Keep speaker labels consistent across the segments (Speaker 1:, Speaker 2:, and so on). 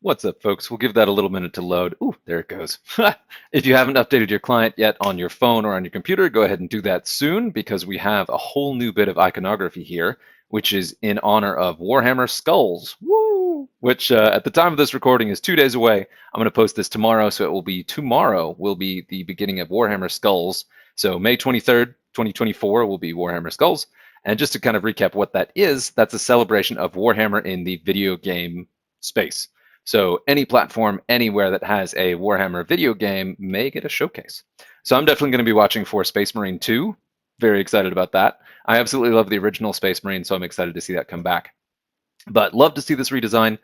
Speaker 1: What's up, folks? We'll give that a little minute to load. Ooh, there it goes. If you haven't updated your client yet on your phone or on your computer, go ahead and do that soon because we have a whole new bit of iconography here, which is in honor of Warhammer Skulls. Woo! Which at the time of this recording is 2 days away. I'm going to post this tomorrow, so it will be tomorrow will be the beginning of Warhammer Skulls. So May 23rd, 2024 will be Warhammer Skulls. And just to kind of recap what that is, that's a celebration of Warhammer in the video game space. So any platform anywhere that has a Warhammer video game may get a showcase. So I'm definitely going to be watching for Space Marine 2. Very excited about that. I absolutely love the original Space Marine, so I'm excited to see that come back. But love to see this redesign.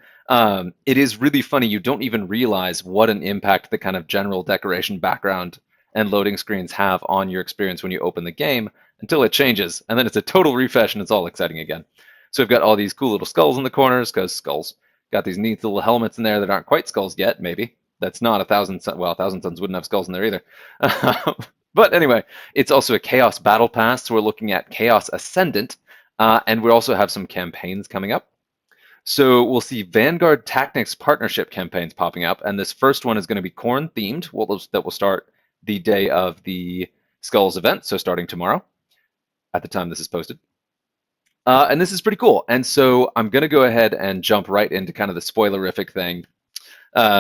Speaker 1: It is really funny. You don't even realize what an impact the kind of general decoration background and loading screens have on your experience when you open the game until it changes. And then it's a total refresh and it's all exciting again. So we've got all these cool little skulls in the corners because skulls. Got these neat little helmets in there that aren't quite skulls yet, maybe. That's not 1,000 Suns. Well, 1,000 Suns wouldn't have skulls in there either. But anyway, it's also a Chaos Battle Pass, so we're looking at Chaos Ascendant, and we also have some campaigns coming up. So we'll see Vanguard Tactics partnership campaigns popping up, and this first one is going to be Khorne themed. That will start the day of the Skulls event, so starting tomorrow at the time this is posted. And this is pretty cool. And so I'm going to go ahead and jump right into kind of the spoilerific thing.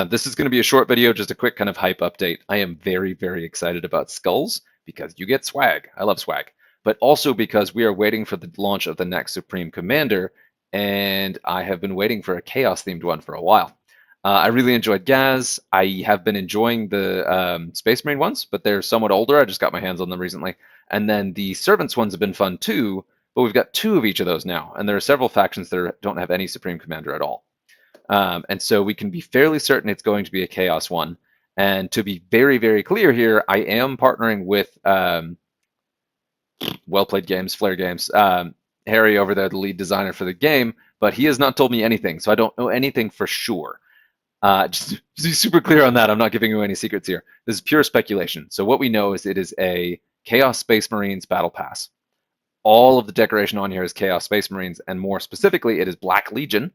Speaker 1: This is going to be a short video, just a quick kind of hype update. I am very, very excited about Skulls because you get swag. I love swag. But also because we are waiting for the launch of the next Supreme Commander, and I have been waiting for a Chaos-themed one for a while. I really enjoyed Gaz. I have been enjoying the Space Marine ones, but they're somewhat older. I just got my hands on them recently. And then the Servants ones have been fun too, but we've got 2 of each of those now, and there are several factions that don't have any Supreme Commander at all. And so we can be fairly certain it's going to be a Chaos one. And to be very, very clear here, I am partnering with Well Played Games, Flare Games, Harry over there, the lead designer for the game, but he has not told me anything, so I don't know anything for sure. Just to be super clear on that, I'm not giving you any secrets here. This is pure speculation. So what we know is it is a Chaos Space Marines Battle Pass. All of the decoration on here is Chaos Space Marines, and more specifically, it is Black Legion.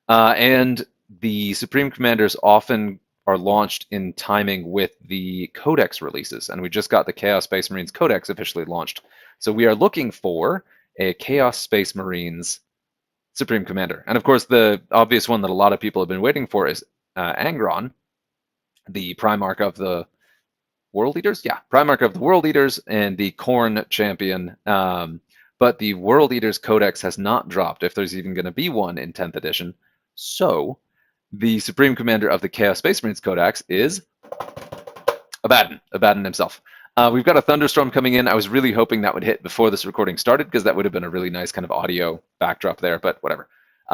Speaker 1: And the Supreme Commanders often are launched in timing with the Codex releases, and we just got the Chaos Space Marines Codex officially launched. So we are looking for a Chaos Space Marines Supreme Commander. And of course, the obvious one that a lot of people have been waiting for is Angron, the Primarch of the World Eaters? Yeah, Primarch of the World Eaters and the Khorne champion. But the World Eaters Codex has not dropped, if there's even going to be one in 10th edition. So the Supreme Commander of the Chaos Space Marines Codex is Abaddon himself. We've got a thunderstorm coming in. I was really hoping that would hit before this recording started because that would have been a really nice kind of audio backdrop there, but whatever.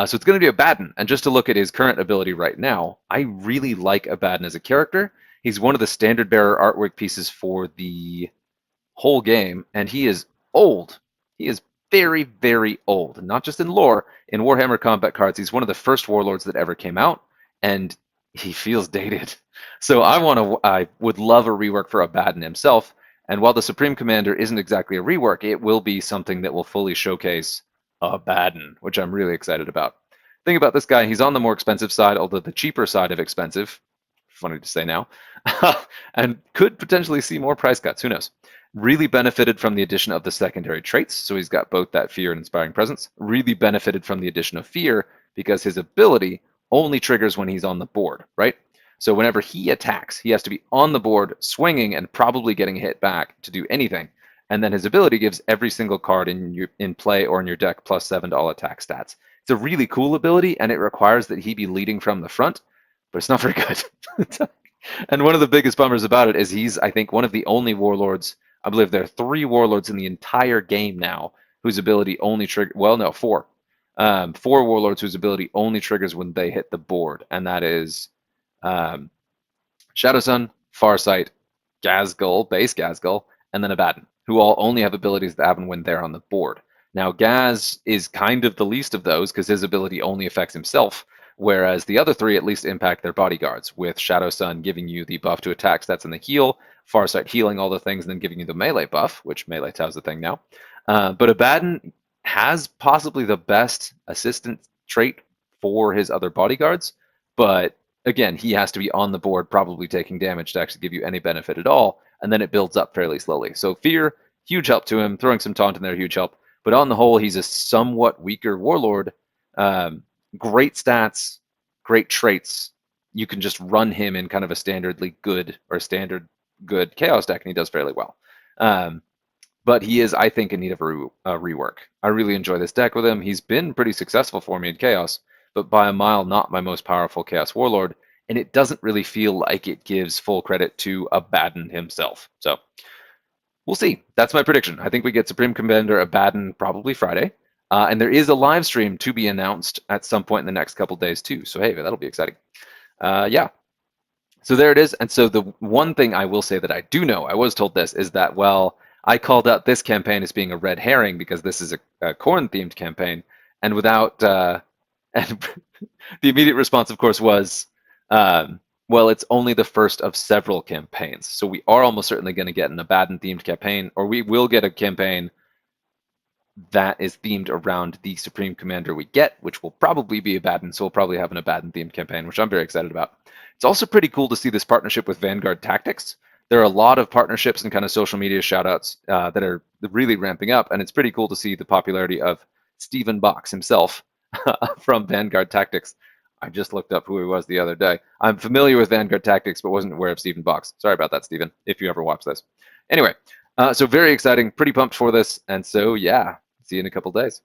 Speaker 1: So it's going to be Abaddon. And just to look at his current ability right now, I really like Abaddon as a character. He's one of the standard bearer artwork pieces for the whole game, and he is old. He is very, very old. Not just in lore, in Warhammer Combat Cards, he's one of the first warlords that ever came out, and he feels dated. So I would love a rework for Abaddon himself, and while the Supreme Commander isn't exactly a rework, it will be something that will fully showcase Abaddon, which I'm really excited about. Think about this guy, he's on the more expensive side, although the cheaper side of expensive, funny to say now, and could potentially see more price cuts, who knows. Really benefited from the addition of the secondary traits, so he's got both that fear and inspiring presence. Really benefited from the addition of fear because his ability only triggers when he's on the board, right? So whenever he attacks, he has to be on the board, swinging and probably getting hit back to do anything. And then his ability gives every single card in play or in your deck +7 to all attack stats. It's a really cool ability, and it requires that he be leading from the front, but it's not very good. And one of the biggest bummers about it is he's, I think, one of the only warlords. I believe there are 3 warlords in the entire game now whose ability only triggers. Well, no, 4. 4 warlords whose ability only triggers when they hit the board, and that is Shadowsun, Farsight, Ghazghkull, base Ghazghkull, and then Abaddon, who all only have abilities that happen when they're on the board. Now, Gaz is kind of the least of those because his ability only affects himself, whereas the other 3 at least impact their bodyguards, with Shadowsun giving you the buff to attack stats and the heal, Farsight healing all the things and then giving you the melee buff, which melee tells the thing now. But Abaddon has possibly the best assistant trait for his other bodyguards, but again, he has to be on the board, probably taking damage to actually give you any benefit at all, and then it builds up fairly slowly. So fear, huge help to him. Throwing some taunt in there, huge help. But on the whole, he's a somewhat weaker warlord. Great stats, great traits. You can just run him in kind of a standardly good or standard good chaos deck, and he does fairly well. But he is, I think, in need of a rework. I really enjoy this deck with him. He's been pretty successful for me in Chaos, but by a mile not my most powerful Chaos Warlord, and it doesn't really feel like it gives full credit to Abaddon himself. So we'll see. That's my prediction. I think we get Supreme Commander Abaddon probably Friday, and there is a live stream to be announced at some point in the next couple days too. So hey, that'll be exciting. Yeah. So there it is. And so the one thing I will say that I do know, I was told this, is that, well, I called out this campaign as being a red herring because this is a corn-themed campaign, and without, and the immediate response, of course, was, well, it's only the first of several campaigns. So we are almost certainly going to get an Abaddon-themed campaign, or we will get a campaign that is themed around the Supreme Commander we get, which will probably be Abaddon, so we'll probably have an Abaddon-themed campaign, which I'm very excited about. It's also pretty cool to see this partnership with Vanguard Tactics. There are a lot of partnerships and kind of social media shoutouts that are really ramping up, and it's pretty cool to see the popularity of Stephen Box himself from Vanguard Tactics. I just looked up who he was the other day. I'm familiar with Vanguard Tactics, but wasn't aware of Stephen Box. Sorry about that, Stephen, if you ever watch this. Anyway, so very exciting, pretty pumped for this, and so yeah, see you in a couple days.